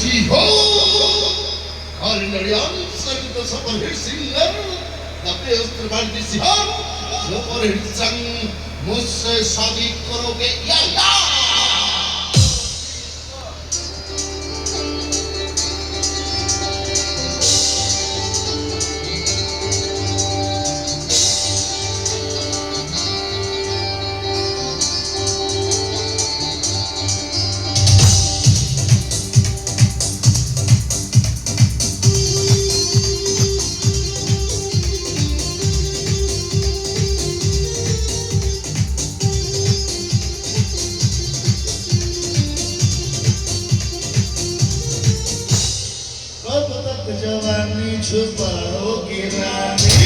जी हो Karinarian Sarita Super Hit Singer Tapi Ustraban di Sihar Super Hit Sang Musse Sadi Koroge Ya Ya Kau tetap kejauhan di coba, oh kirani